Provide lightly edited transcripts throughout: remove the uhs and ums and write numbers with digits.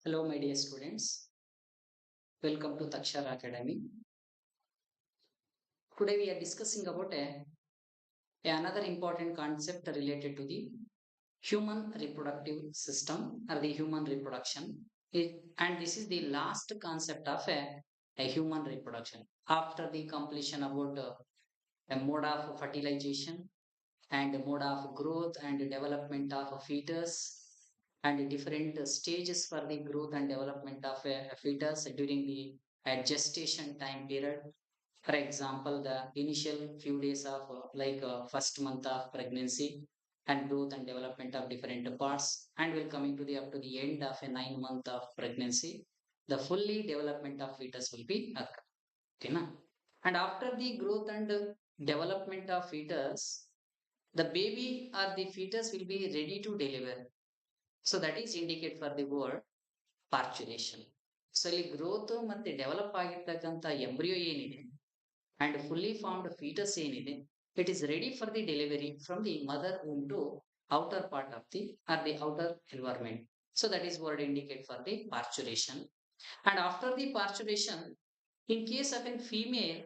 Hello, my dear students. Welcome to Takshar Academy. Today we are discussing about another important concept related to the human reproductive system or the human reproduction. And this is the last concept of a human reproduction. After the completion about a mode of fertilization and a mode of growth and development of a fetus and different stages for the growth and development of a fetus during the gestation time period. For example, the initial few days of first month of pregnancy and growth and development of different parts, and will coming to the up to the end of a 9 month of pregnancy, the fully development of fetus will be occur. Okay, na? And after the growth and development of fetus, the baby or the fetus will be ready to deliver. So that is indicate for the word parturition. So ಇಲ್ಲಿ growth ಮತ್ತೆ develop ಆಗಿರ್ತಕ್ಕಂಥ embryo ಏನಿದೆ and fully formed fetus ಏನಿದೆ, it is ready for the delivery from the mother womb to outer part of the or the outer environment. So that is word indicate for the parturition. And after the parturition, in case of a female,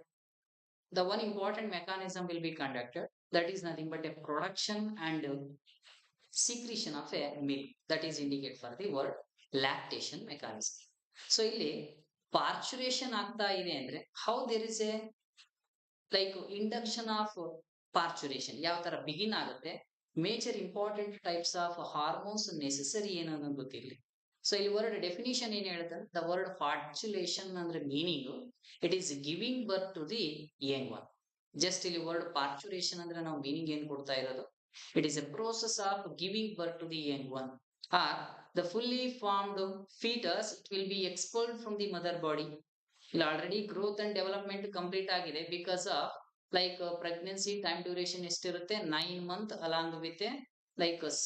the one important mechanism will be conducted, that is nothing but a production and secretion of a milk, that is indicate for the word lactation mechanism. So ಇಲ್ಲಿ parturition ಆಗ್ತಾ ಇದೆ ಅಂದ್ರೆ how there is a like induction of parturition ಯಾವ ತರ begin ಆಗುತ್ತೆ, major important types of hormones necessary ಏನು ಅನ್ನೋದು ಗೊತ್ತಿರಲಿ. ಸೊ ಇಲ್ಲಿ ವರ್ಡ್ ಡೆಫಿನಿಷನ್ ಏನ್ ಹೇಳ್ತಾರೆ, ದ ವರ್ಡ್ ಪಾರ್ಚುಲೇಷನ್ ಅಂದ್ರೆ meaning it is giving birth to the young one. Just ಇಲ್ಲಿ ವರ್ಡ್ ಪಾರ್ಚುಲೇಷನ್ ಅಂದ್ರೆ ನಾವು ಮೀನಿಂಗ್ ಏನ್ ಕೊಡ್ತಾ ಇರೋದು, it is a process of giving birth to the young one or the fully formed foetus it will be expelled from the mother body. ಇಲ್ಲಿ already growth and development complete ಆಗಿದೆ because of pregnancy time duration ಎಷ್ಟಿರುತ್ತೆ, 9 month along with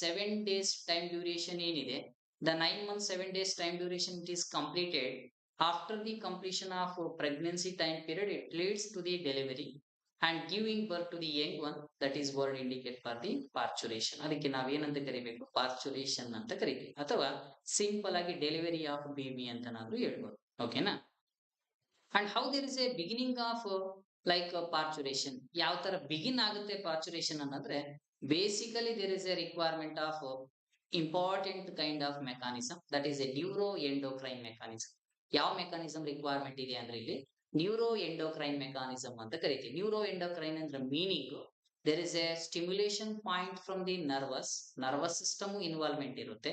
7 days time duration ಏನಿದೆ, the 9 months 7 days time duration it is completed. After the completion of pregnancy time period it leads to the delivery and giving birth to the young one, that is word indicate for the parturition. ಅದಕ್ಕೆ ನಾವೇನಂತ ಕರಿಬೇಕು, parturition ಅಂತ ಕರಿತೀವಿ, ಅಥವಾ simple ಆಗಿ delivery of baby ಅಂತ ನಾವು ಹೇಳ್ಬೋದು. ಓಕೆನಾ? And how there is a beginning of parturition, ಯಾವ ತರ ಬಿಗಿನ್ ಆಗುತ್ತೆ parturition ಅನ್ನೋದ್ರೆ, basically there is a requirement of important kind of mechanism, that is a neuro endocrine mechanism. ಯಾವ ಮೆಕಾನಿಸಮ್ ರಿಕ್ವೈರ್ಮೆಂಟ್ ಇದೆ ಅಂದ್ರೆ ಇಲ್ಲಿ ನ್ಯೂರೋ ಎಂಡೋಕ್ರೈನ್ ಮೆಕಾನಿಸಮ್ ಅಂತ ಕರಿತೀವಿ. ನ್ಯೂರೋ ಎಂಡೋಕ್ರೈನ್ ಅಂದ್ರೆ meaning there is a stimulation point from the nervous system involvement ಇರುತ್ತೆ.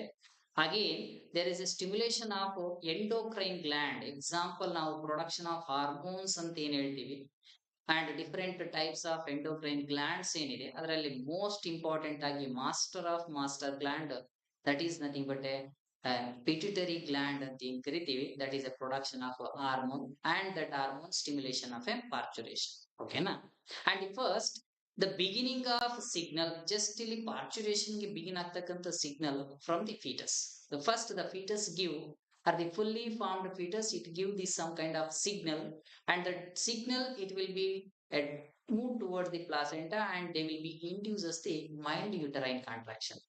Again, there is a stimulation of endocrine gland. Example, ನಾವು production of hormones ಅಂತ ಏನ್ ಹೇಳ್ತೀವಿ, and different types of endocrine glands ಏನಿದೆ ಅದರಲ್ಲಿ most important ಆಗಿ master gland, that is nothing but a pituitary gland ಅಂತ ಏನ್ ಕರಿತೀವಿ, that is a production of hormone and that hormone stimulation of a parturition. ಓಕೆನಾ? And first the beginning of signal, just ಇಲ್ಲಿ parturition ಗೆ begin ಆಗ್ತಕ್ಕಂಥ signal from the foetus. First the foetus give or the fully formed fetus, it give this some kind of signal, and that signal it will be move towards the placenta and they will be induces the mild uterine contraction.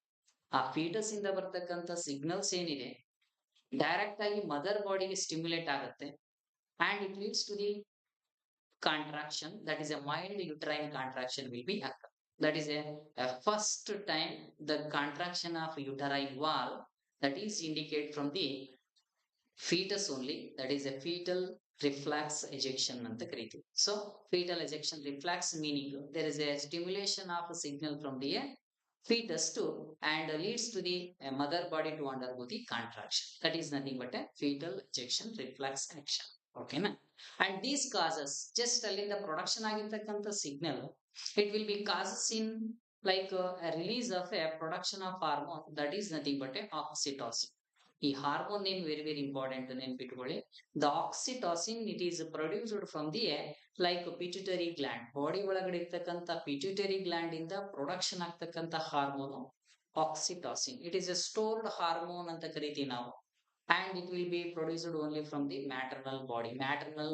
ಆ foetus ಇಂದ ಬರ್ತಕ್ಕಂಥ signals ಏನಿದೆ direct ಆಗಿ mother ಬಾಡಿಗೆ stimulate ಆಗುತ್ತೆ and it leads to the contraction, that is a mild uterine contraction will be occur. That is a first time the contraction of uterine wall, that is indicate from the fetus only, that is a fetal reflex ejection anta kareeತೀವಿ. So fetal ejection reflex meaning there is a stimulation of a signal from the fetus to and leads to the mother body to undergo the contraction, that is nothing but a fetal ejection reflex action. Okay na? And these causes just ಅಲ್ಲಿಂದ production ಆಗಿರ್ತಕ್ಕಂಥ signal it will be causes in a release of a production of hormone, that is nothing but a oxytocin. ಈ hormone name very very important ನೆನ್ಪಿಟ್ಕೊಳ್ಳಿ. The oxytocin it is produced from the pituitary gland. Body ಒಳಗಡೆ ಇರ್ತಕ್ಕಂಥ pituitary gland ಇಂದ production ಆಗ್ತಕ್ಕಂಥ hormone oxytocin. It is a stored hormone ಅಂತ ಕರಿತೀವಿ ನಾವು. And it will be produced only from the maternal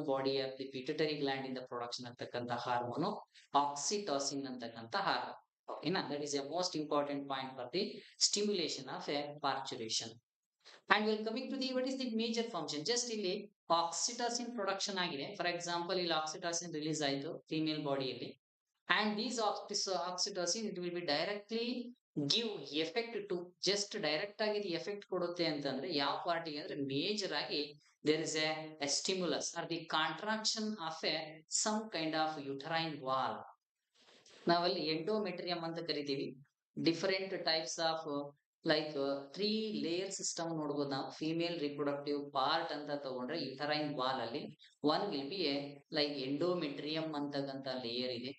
body of the pituitary gland in the production ಆಗ್ತಕ್ಕಂಥ hormone ಆಕ್ಸಿಟಾಸಿನ್ ಅಂತಕ್ಕಂಥ hormone. ಓಕೆನಾ? That is a most important point for the stimulation of a parturition. And we're coming to the what is the major function. Just ಇಲ್ಲಿ oxytocin production ಆಗಿದೆ. For example, ಇಲ್ಲಿ oxytocin release ಆಯಿತು female ಬಾಡಿಯಲ್ಲಿ. And these oxytocin it will be directly give effect to just direct ಆಗಿ ಇದು effect ಕೊಡುತ್ತೆ ಅಂತಂದ್ರೆ ಯಾವ ಪಾರ್ಟಿಗೆ ಅಂದ್ರೆ ಮೇಜರ್ ಆಗಿ there is a stimulus or the contraction of a some kind of uterine wall. ನಾವಲ್ಲಿ ಎಂಡೋಮೆಟ್ರಿಯಂ ಅಂತ ಕರಿತೀವಿ. Different types of like 3 layer system ನೋಡ್ಬೋದು ನಾವು. ಫೀಮೇಲ್ ರಿಪ್ರೊಡಕ್ಟಿವ್ ಪಾರ್ಟ್ ಅಂತ ತಗೊಂಡ್ರೆ ಯುಟರೈನ್ ವಾಲ್ ಅಲ್ಲಿ one will be a like endometrium ಅಂತಕ್ಕಂಥ layer ಇದೆ.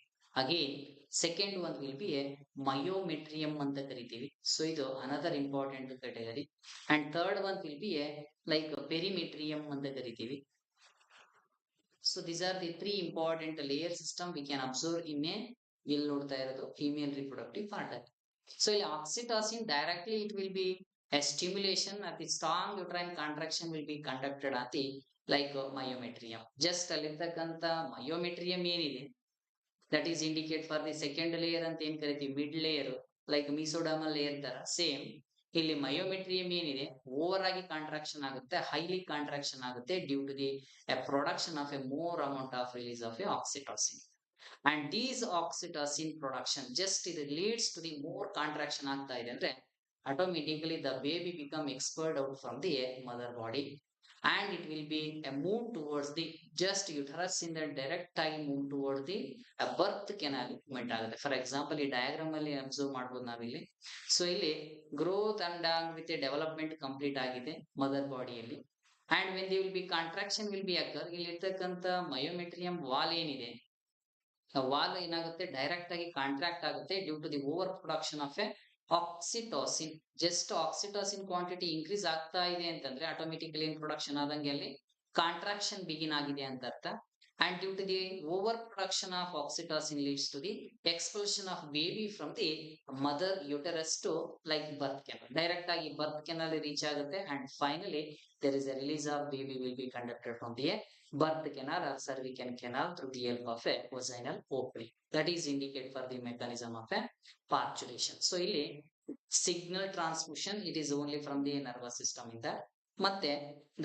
Again second one will be a myometrium ಅಂತ ಕರಿತೀವಿ. ಸೊ ಇದು another important category. And third one will be a like perimetrium ಅಂತ ಕರಿತೀವಿ. So these are the 3 important layer system we can observe in A ಇಲ್ಲಿ ನೋಡ್ತಾ ಇರೋದು female reproductive part ಅಲ್ಲಿ. So ಇಲ್ಲಿ oxytocin directly it will be a stimulation at the strong uterine contraction will be conducted at the like myometrium. Just ಅಲ್ಲಿರ್ತಕ್ಕಂಥ myometrium ಏನಿದೆ that is indicate for the second layer ಅಂತ ಏನ್ ಕರಿತೀವಿ, mid layer like mesodermal layer ತರ same ಇಲ್ಲಿ myometrium ಏನಿದೆ over ಆಗಿ contraction ಆಗುತ್ತೆ, ಹೈಲಿ ಕಾಂಟ್ರಾಕ್ಷನ್ ಆಗುತ್ತೆ due to the production of a more amount of release of a ಆಕ್ಸಿಟಾಸಿನ್. And these oxytocin production just it leads to the more contraction ಆಗ್ತಾ ಇದೆ ಅಂದ್ರೆ automatically the baby become expelled out from the mother body and it will be a move towards the just uterus in the direct time move towards the birth canal movement ಆಗುತ್ತೆ. For example ಈ diagram ಅಲ್ಲಿ observe ಮಾಡ್ಬೋದು ನಾವಿಲ್ಲಿ. So ಇಲ್ಲಿ growth and with development complete ಆಗಿದೆ mother ಬಾಡಿಯಲ್ಲಿ. And when the will be contraction will be occur, ಇಲ್ಲಿ ಇರ್ತಕ್ಕಂಥ ಮಯೋಮೆಟ್ರಿಯಂ ವಾಲ್ ಏನಿದೆ ವಾಲ್ ಏನಾಗುತ್ತೆ ಡೈರೆಕ್ಟ್ ಆಗಿ ಕಾಂಟ್ರಾಕ್ಟ್ ಆಗುತ್ತೆ due to the over production of a oxytocin. Just oxytocin quantity increase ಆಗ್ತಾ ಇದೆ ಅಂತಂದ್ರೆ ಆಟೋಮೆಟಿಕಲಿ ಇನ್ ಪ್ರೊಡಕ್ಷನ್ ಆದಂಗೆ ಅಲ್ಲಿ ಕಾಂಟ್ರಾಕ್ಷನ್ ಬಿಗಿನ್ ಆಗಿದೆ ಅಂತ ಅರ್ಥ. And due to the over production of oxytocin leads to the expulsion of baby from the mother uterus to like birth canal. Direct ಆಗಿ birth canal reach ಆಗುತ್ತೆ and finally there is a release of baby will be conducted from the birth canal or cervical canal through the help of a vaginal opening. That is indicate for the mechanism of a parturition. So ಇಲ್ಲಿ signal transmission it is only from the nervous system ಇಂದ. ಮತ್ತೆ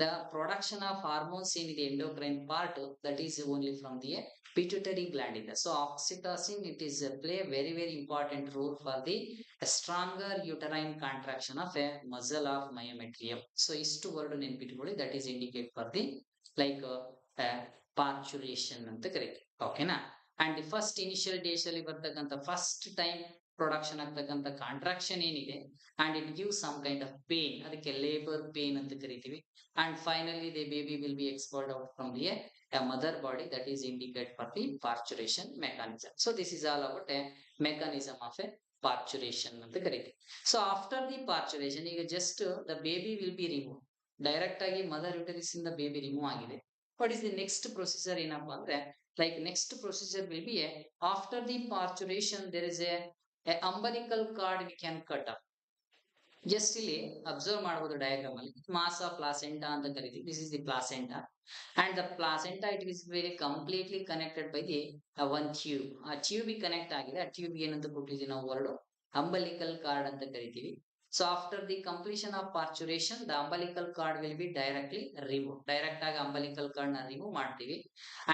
the production of hormones in the endocrine part that is only from the pituitary gland ಇಂದ. So oxytocin it is play a very important role for the stronger uterine contraction of a muscle of myometrium. So ಇಷ್ಟು word ನೆನ್ಪಿಟ್ಕೊಳ್ಳಿ, that is indicate for the like parturition ಅಂತ ಕರೀತೀವಿ. ಓಕೆನಾ. And the first initial days ಅಲ್ಲಿ ಬರ್ತಕ್ಕಂಥ first time production ಆಗ್ತಕ್ಕಂಥ contraction ಏನಿದೆ and it give some kind of pain, ಅದಕ್ಕೆ ಲೇಬರ್ ಪೇನ್ ಅಂತ ಕರಿತೀವಿ. And finally the baby will be expelled out from the mother body, that is indicate for the parturition mechanism. So this is all about a mechanism of a parturition ಅಂತ ಕರಿತೀವಿ. So after the parturition ಈಗ just the baby will be remove, direct ಆಗಿ mother uterus ಇಂದ baby remove ಆಗಿದೆ. What is the next procedure ಏನಪ್ಪಾ ಅಂದ್ರೆ like next procedure will be after the parturition there is a umbilical cord we can cut up. Just ಇಲ್ಲಿ observe ಮಾಡಬಹುದು diagram ಅಲ್ಲಿ mass of placenta ಅಂತ ಕರಿತೀವಿ. This is the placenta and the placenta it is very completely connected by the one tube. ಆ tube connect ಆಗಿದೆ. ಆ tube ಏನಂತ ಕೊಟ್ಟಿದ್ದೀವಿ ನಾವು ವರ್ಡ್ ಅಂಬಲಿಕಲ್ ಕಾರ್ಡ್ ಅಂತ ಕರಿತೀವಿ. So after the completion of parturition, the umbilical cord will be directly removed. Direct ಆಗಿ umbilical cord ನ remove ಮಾಡ್ತೀವಿ.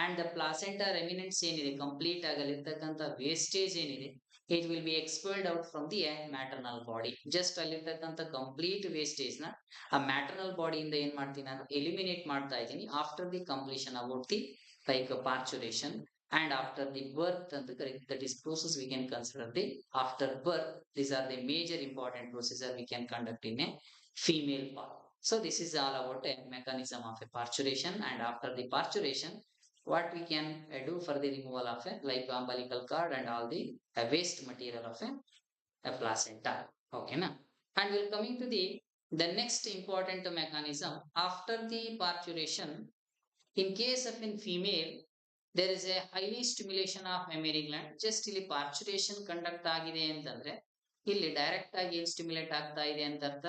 And the placenta remnants ಏನಿದೆ ಕಂಪ್ಲೀಟ್ ಆಗಿ ಅಲ್ಲಿರ್ತಕ್ಕಂಥ ವೇಸ್ಟೇಜ್ ಏನಿದೆ it will be expelled out from the maternal body. Just ಅಲ್ಲಿರ್ತಕ್ಕಂಥ complete wastage ನ ಆ ಮ್ಯಾಟರ್ನಲ್ ಬಾಡಿ ಇಂದ ಏನ್ ಮಾಡ್ತೀನಿ ನಾನು ಎಲಿಮಿನೇಟ್ ಮಾಡ್ತಾ ಇದ್ದೀನಿ after the completion about the like parturition. And after the birth and the correct that is process we can consider the after birth. These are the major important procedure we can conduct in a female part. So this is all about a mechanism of a parturition. And after the parturition what we can do for the removal of a like umbilical cord and all the waste material of a placenta. Okay na. And we'll coming to the next important mechanism after the parturition. In case of in female there is a highly stimulation of mammary gland. Just ಇಲ್ಲಿ parturition conduct ಆಗಿದೆ ಅಂತಂದ್ರೆ ಇಲ್ಲಿ direct ಆಗಿ ಏನ್ stimulate ಆಗ್ತಾ ಇದೆ ಅಂತ ಅರ್ಥ,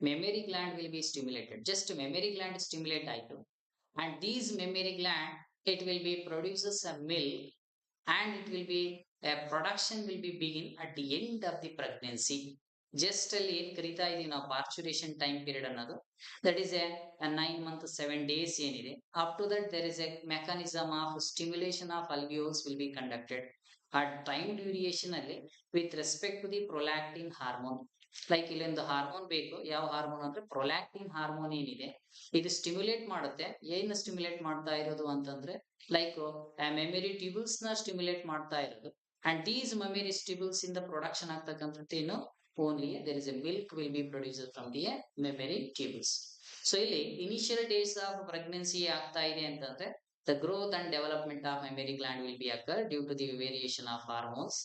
mammary gland will be stimulated. Just mammary gland stimulate ಆಯ್ತು and these mammary gland it will be produces a milk and it will be a production will be begin at the end of the pregnancy. Just ಅಲ್ಲಿ ಏನ್ ಕರಿತಾ ಇದೀವಿ ನಾವು parturition time period ಅನ್ನೋದು, that is a 9 month 7 days ಏನಿದೆ. Up to that there is a mechanism of stimulation of alveoli will be conducted ಆ time duration ಅಲ್ಲಿ with respect to the prolactin hormone. Like ಇಲ್ಲೊಂದು hormone ಬೇಕು, ಯಾವ hormone ಅಂದ್ರೆ prolactin hormone ಏನಿದೆ ಇದು stimulate ಮಾಡುತ್ತೆ. ಏನು ಸ್ಟಿಮ್ಯುಲೇಟ್ ಮಾಡ್ತಾ ಇರೋದು ಅಂತಂದ್ರೆ ಲೈಕ್ ಮೆಮರಿ ಟ್ಯೂಬಲ್ಸ್ ನ ಸ್ಟಿಮ್ಯುಲೇಟ್ ಮಾಡ್ತಾ ಇರೋದು. ಅಂಡ್ ದೀಸ್ ಮೆಮರಿ ಟ್ಯೂಬಲ್ಸ್ ಇಂದ ಪ್ರೊಡಕ್ಷನ್ ಆಗ್ತಕ್ಕಂಥದ್ದು ಏನು, only there is a milk will be produced from the mammary tubules. So ಇಲ್ಲಿ initial days of pregnancy ಆಗ್ತಾ ಇದೆ ಅಂತಂದ್ರೆ the growth and development of mammary gland will be occur due to the variation of hormones,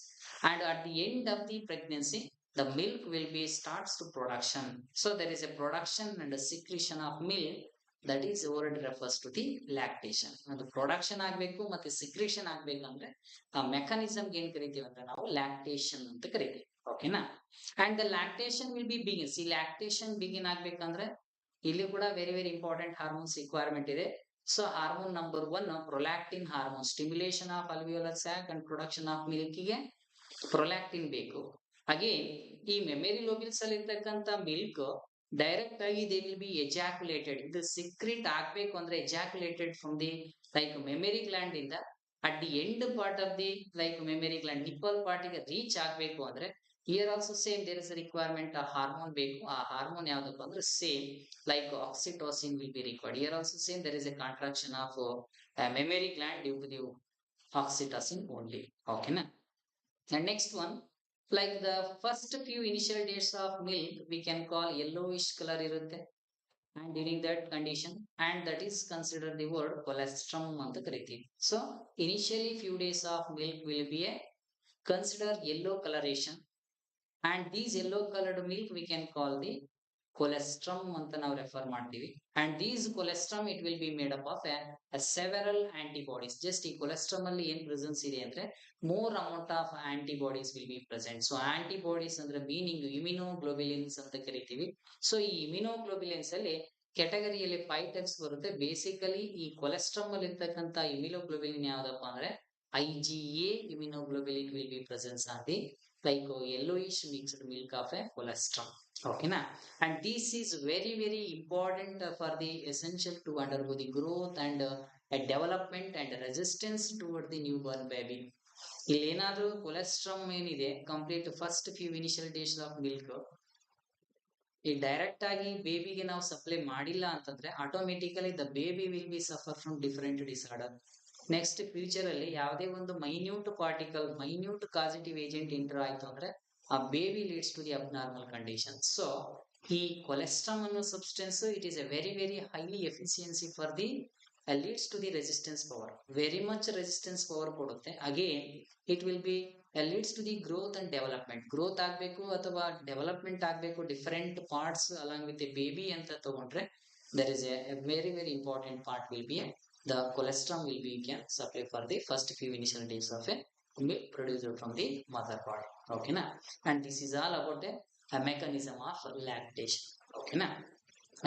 and at the end of the pregnancy the milk will be starts to production. So there is a production and a secretion of milk, that is word refers to the lactation. ಅದು production ಆಗ್ಬೇಕು ಮತ್ತೆ secretion ಆಗ್ಬೇಕಂದ್ರೆ ಆ mechanism ಏನ್ ಕರಿತೀವಿ ಅಂದ್ರೆ ನಾವು lactation ಅಂತ ಕರಿತೀವಿ. ಓಕೆನಾ. And the lactation will be begins. ಈ ಲ್ಯಾಕ್ಟೇಷನ್ ಬಿಗಿನ್ ಆಗ್ಬೇಕಂದ್ರೆ ಇಲ್ಲಿ ಕೂಡ very very important hormones requirement ಇದೆ. So hormone number 1 prolactin hormone, stimulation of alveolar sac and production of milk ಗೆ ಪ್ರೊಲ್ಯಾಕ್ಟಿನ್ ಬೇಕು. ಅಗೇನ್ ಈ ಮೆಮರಿ ಲೋಬಿಲ್ಸ್ ಅಲ್ಲಿ ಇರ್ತಕ್ಕಂಥ ಮಿಲ್ಕ್ ಡೈರೆಕ್ಟ್ ಆಗಿ ದೇ ವಿಲ್ ಬಿ ಎಜಾಕ್ಯುಲೇಟೆಡ್. ಇದು ಸಿಕ್ರಿಟ್ ಆಗ್ಬೇಕು ಅಂದ್ರೆ ejaculated from the like mammary gland ಇಂದ at the end part of the like mammary gland nipple part ಗೆ ರೀಚ್ ಆಗ್ಬೇಕು ಅಂದ್ರೆ here also same there is requirement ಆ hormone ಬೇಕು. ಆ ಹಾರ್ಮೋನ್ ಯಾವ್ದಪ್ಪ ಅಂದ್ರೆ same like oxytocin will be required. Here also same there is a contraction of mammary gland due to the oxytocin only. ಓಕೆನಾ. And next one, like the first few initial days of milk we can call yellowish color irutte, and during that condition, and that is considered the word colostrum anta karitivi. So initially few days of milk will be a consider yellow coloration, and these yellow colored milk we can call the colostrum anta ನಾವು refer ಮಾಡ್ತೀವಿ. and these colostrum it will be made up of a several antibodies. just ಈ colostrum ಅಲ್ಲಿ ಏನ್ presence ಇದೆ ಅಂದ್ರೆ more amount of antibodies will be present. so antibodies ಅಂದ್ರೆ meaning immunoglobulins ಅಂತ ಕರಿತೀವಿ. ಸೊ ಈ immunoglobulins ಅಲ್ಲಿ ಕೆಟಗರಿಯಲ್ಲಿ 5 ಟೈಪ್ಸ್ ಬರುತ್ತೆ. ಬೇಸಿಕಲಿ ಈ ಕೊಲೆಸ್ಟ್ರಾಮ್ ಅಲ್ಲಿ ಇರ್ತಕ್ಕಂಥ ಇಮ್ಯುನೋಗ್ಲೋಬಿಲಿನ್ ಯಾವ್ದಪ್ಪ ಅಂದ್ರೆ IgA immunoglobulin will be present on the like yellowish mixed milk of a colostrum. Okay na. And this is very very important for the essential to undergo the growth and a development and resistance toward the newborn baby. ಇಲ್ಲಿ ಏನಾದ್ರೂ colostrum ಏನಿದೆ complete first few initial days of milk ಈ direct ಆಗಿ ಬೇಬಿಗೆ ನಾವು supply ಮಾಡಿಲ್ಲ ಅಂತಂದ್ರೆ automatically the baby will be suffer from different disorder. Next future ಅಲ್ಲಿ ಯಾವುದೇ ಒಂದು minute particle minute causative agent enter ಆಯ್ತು ಅಂದ್ರೆ ಆ baby leads to the abnormal condition. So ಈ ಕೊಲೆಸ್ಟ್ರಾಮ್ ಅನ್ನೋ substance it is a very very highly efficiency for the leads to the resistance power, very much resistance power ಕೊಡುತ್ತೆ. Again it will B leads to the growth and development. Growth ಆಗ್ಬೇಕು ಅಥವಾ development ಆಗ್ಬೇಕು different parts along with A baby ಅಂತ ತಗೊಂಡ್ರೆ there is a very very important part will be the colostrum will be can supply for the first few initial days of a milk produced from the mother body. Okay na. And this is all about a mechanism of lactation. Okay na.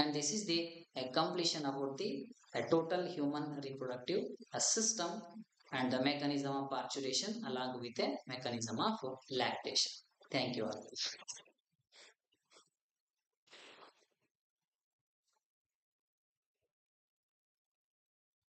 And this is the completion about the total human reproductive system and the mechanism of parturition along with a mechanism of lactation. Thank you all.